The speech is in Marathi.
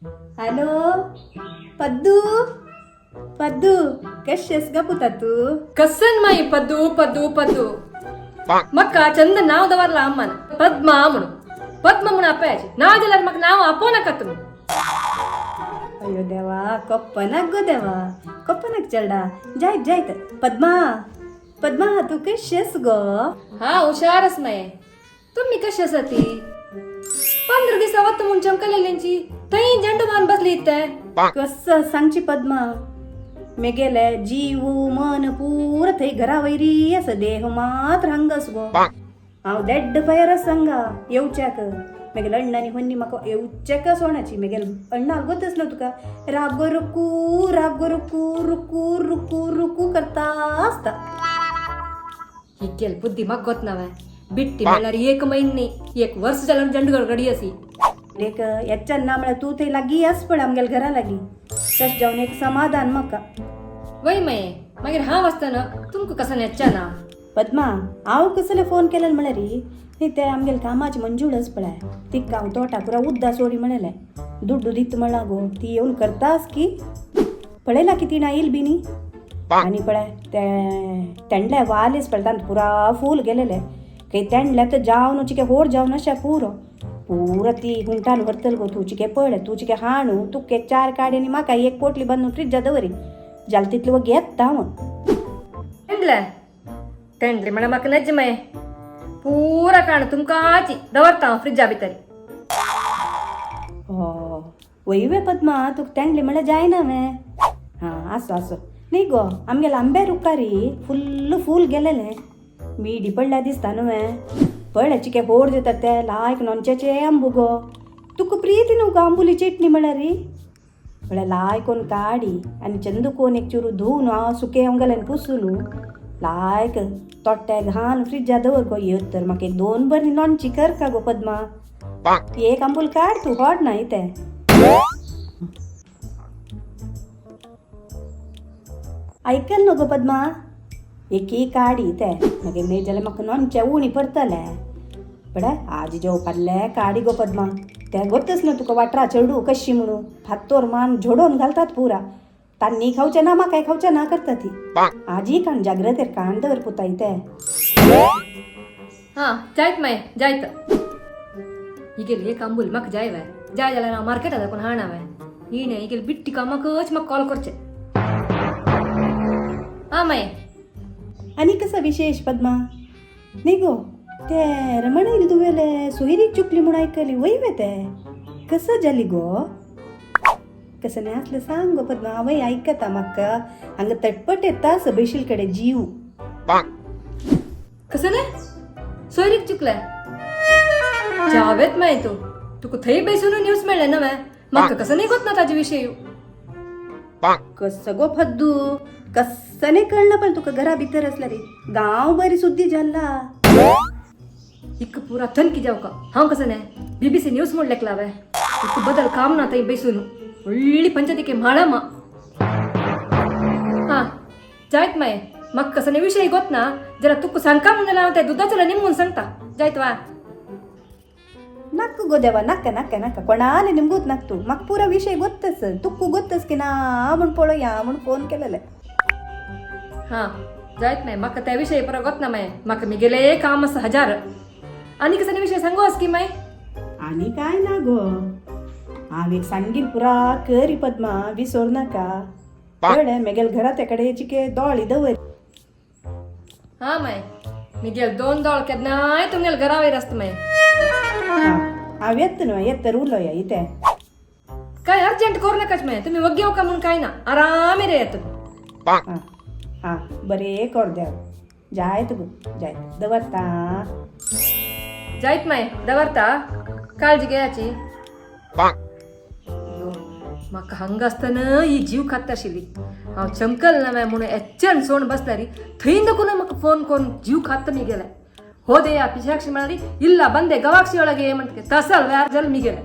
हॅलो पद्दू पद्दू कशीस ग पुता तू कसन माई पद्दू पद्दू पद्दू मक्का चंद नाव दवरला अम्मान पद्मा म्हणून पद्म म्हणून आपायचे नाव दिल्यार मग नाव आपो नका तुम्ही. अयो देवा कप्पनाक गो देवा कप्पनाक चलडा जायत जायत पद्मा पद्मा तू कशीस ग हा हुशारच माये तुम्ही कशी असती 15 दिवसावर म्हणून चमकलेल्यांची थंय झेंडू मान बसली इथे कस सांगची पद्मा मी गेले जीव मन पूर थंय घरा वैरी असं देह मात्र हंगस गो हांव देड्ड पायर सांगा येवच्याक मेगेल अण्णानी होन्नी म्हाका येवच्याक सोणाची मेगेल अण्णा गोतच न्हू तुका राब रुकू रुकू रुकू रुकू करता आसता ही केल बुद्धी मग गोत नाव बिट्टी म्हणल्यार 1 महिने 1 वर्ष जाल्यार झेंडू गडगडी असी लेक याच्यान ना म्हळ्यार तू थंय लागीं आस पड आमगेल घरा लागीं तश जावन एक समाधान म्हाका वय माये मागीर हांव आसतना तुमकां कसं येच्चा ना पद्मा हांव कसले फोन केलें म्हळ्यार न्ही ते आमगेल कामाची मंजूळच पळय तिका हांव तोटा पुरा उद्दा सोडी म्हणलें दुड्डू दित म्हणला गो ती येवन करतास की पळयला की ती ना येईल बी न्ही आनी पळय ते तेंडले वालेस पळय तांत पुरा फूल गेलेले काही तेंडले तर जावन चिके होड जावन अशें पूरा ती हुंटान व्हरतल गो तू चिके पळ तू चिके हाणू तुके 4 काडी आनी म्हाका 1 पोटली बांदून फ्रिजा दवरी जाल तितलो घेता हांव तेंडले म्हळ्यार म्हाका नज माये पुरा काण तुमकां आची दवरता हांव फ्रिजा भितर वय वे पद्मा तुका तेंडले म्हळ्यार जायना वे हां आसो आसो न्ही गो आमगेले आंबे रुकारी फूल गेलेले मीडी पडल्या दिसता न्हू वे पळय चिके होड जातात ते लायक नॉनच्याचे आंबू गो तुका प्रीती न्हू गो आंबुली चटणी म्हळ्यार म्हळ्यार लायकोन काडी आनी चंदुकोन एक चुरू धुवन हांव सुके अंगल्यान पुसून लायक तोट्टे घालून फ्रिजा दवर गो येत तर म्हाका 2 बरी नॉनची कर का गो पद्मा एक आंबूल काड तू होड ना इथे ऐकल न्हू गो पद्मा एक काडी ते मागीर न्ही जाल्यार म्हाका नॉनच्या उणी पडटले पळय आज जेवपाले काडी गो पद्मा ते गोतच न्हू तुका वाटरा चेडू कशी म्हणून फातोर मान झोडोवन घालतात पुरा तान्नी खावचें ना म्हाकाय खावचें ना करता ती आजी काण जाग्रतेर काण दवर पुता इथे हां जायत माये जायत ही गेली एक आंबूल म्हाका जाय वे जाय जाल्यार हांव मार्केटात दाखोवन हाडा वे ही न्ही गेली बिट्टी कामाकच म्हाका कॉल करचें हां माये आनी कसं विशेष पद्मा न्ही गो ते रमण तुवेले सोयरीक चुकली म्हूण आयकली वय वे ते कसं जाली गो कसं नाही असलं सांग गो पद्मा हांवय आयकता म्हाका हांगा तटपट येता सबैशील कडेन जीव कसं नाही सोयरीक चुकले जावेत माये तू तुका थंय बसून न्यूज मेळ्ळे नवे म्हाका कसं नाही गोत ना ताजे विशयी कसं गो फद्दू कसं नाही कळलं पण तुका घरा भितर असल्या रे गांव बरी सुद्दी जाल्ला इक पुरा थनकी जावका हांव कसं नाही BBC न्यूज म्हण लेखला वे इक बदल काम ना थंय बसून व्हडली पंचायतीके म्हाळा मा हां जायत माये म्हाका कसं नाही विशय गोत ना जाल्यार तुका सांगका म्हण जाल्यार हांव ते दुदाचें निमून सांगता जायत वा नाक गो देवा नाका नाका नाका कोणाले निमगूत नाक तू म्हाका पुरा विषय गोत्तस तुक्कू गोत्तस की ना म्हण पळोवया म्हण फोन केलेले हां जायत माये म्हाका त्या विशयी पुरा गोत ना माये म्हाका मी गेले काम आसा 1000 आनी कसं विशय सांगू आस की माय आनी काय ना गो हांव एक सांगीन पुरा करी पद्मा विसर नाका कळ्ळें मेगेल घरा ते कडेन चिके दोळी दवर हां माय मी गेल 2 दोळ केन्नाय तुमगेल घरा वयर आसता माय हांव येता न्हू येता उलोया इथे काय अर्जंट करू नकाच माय तुम्ही वग्गे का म्हणून काय ना आरामेर येत हां बरें कर देव जायत गो जायत दवरता जायत माय दवरता काळजी घेयाची म्हाका हांगा आसतना ही जीव खात आशिल्ली हांव चमकल ना माय म्हणून एच्च्यान सोण बसल्यारी थंय देखून म्हाका फोन करून जीव खात मी गेले ಹೋದೆಯ ಪಿಶಾಕ್ಷಿ ಮಾಡಿ ಇಲ್ಲ ಬಂದೆ ಗವಾಕ್ಷಿ ಒಳಗೆ म्हणते तसल व्यार जल मी गेले